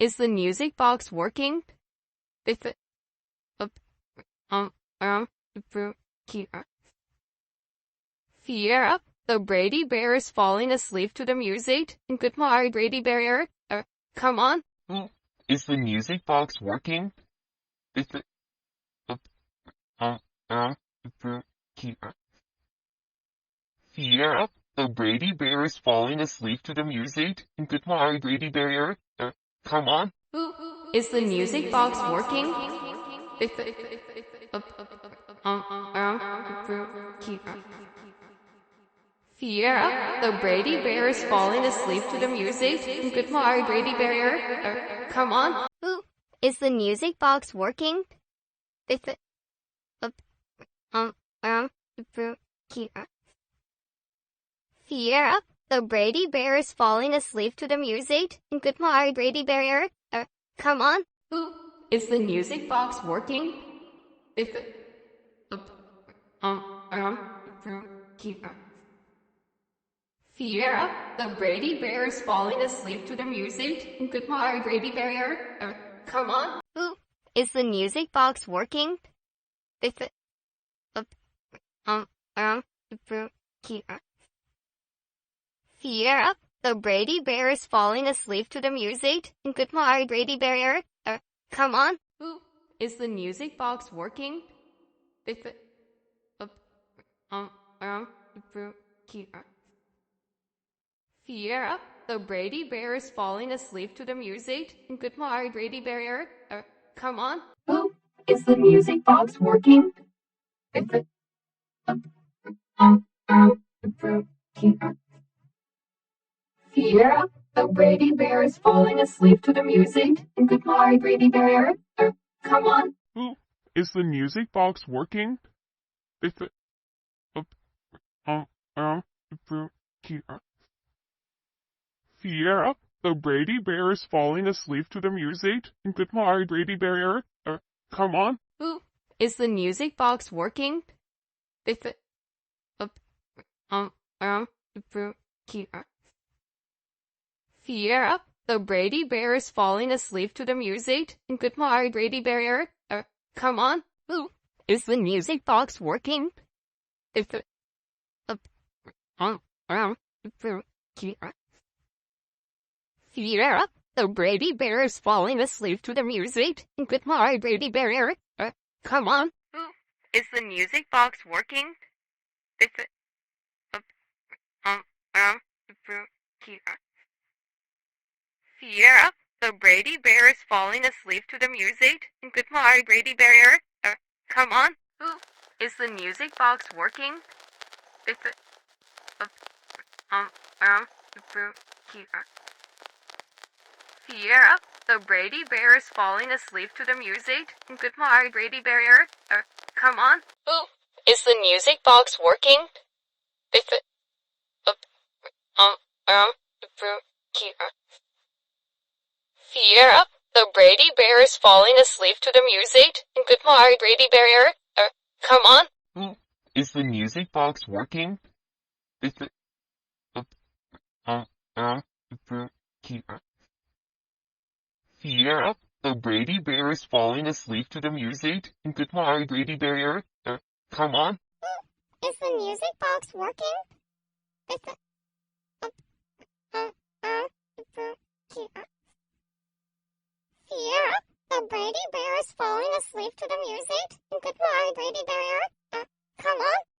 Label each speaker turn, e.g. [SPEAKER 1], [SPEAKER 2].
[SPEAKER 1] Is the music box working? Fear, the Brady Bear is falling asleep to the music. Good morning, Brady Bear. Come on.
[SPEAKER 2] Is the music box working? Fear, the Brady Bear is falling asleep to the music. Good morning, Brady Bear. Come on.
[SPEAKER 1] Is the music box working? Fear, the Brady Bear is falling asleep to the music. Good morning, Brady Bear. Come on.
[SPEAKER 3] Is the music box working? Fear, the Brady Bear is falling asleep to the music. Good morning, Brady Bear. Come on.
[SPEAKER 1] Is the music box working? Fear, the Brady Bear is falling asleep to the music. Good morning, Brady Bear. Come on.
[SPEAKER 3] Is the music box working? Fear, the Brady Bear is falling asleep to the music. Good morning, Brady Bear. Come on.
[SPEAKER 1] Is the music box working? Fear, the Brady Bear is falling asleep to the music. Good morning, Brady Bear. Come on.
[SPEAKER 4] Is the music box working? Fear, the Brady Bear is falling asleep to the music. Good morning, Brady Bear. Come on.
[SPEAKER 2] Is the music box working? Fear, the Brady Bear is falling asleep to the music. Good morning, Brady Bear. Come on.
[SPEAKER 1] Is the music box working? Fear, the Brady Bear is falling asleep to the music. Good morning, Brady Bear. Come on.
[SPEAKER 3] Is the music box working? Fear, the Brady Bear is falling asleep to the music. Good morning, Brady Bear. Come on.
[SPEAKER 1] Is the music box working? Fear, the Brady Bear is falling asleep to the music. Good morning, Brady Bear. Come on. Is the music box working? Fear, the Brady Bear is falling asleep to the music. Good morning, Brady Bear. Come on. Is the music box working? Fear, the Brady Bear is falling asleep to the music. Good morning, Brady Bear. Come on.
[SPEAKER 2] Is the music box working? Fear, the Brady Bear is falling asleep to the music. Good morning, Brady Bear. Come on.
[SPEAKER 3] Is the music box working? Fear, the Brady Bear is falling asleep to the music. Good morning, Brady Bear.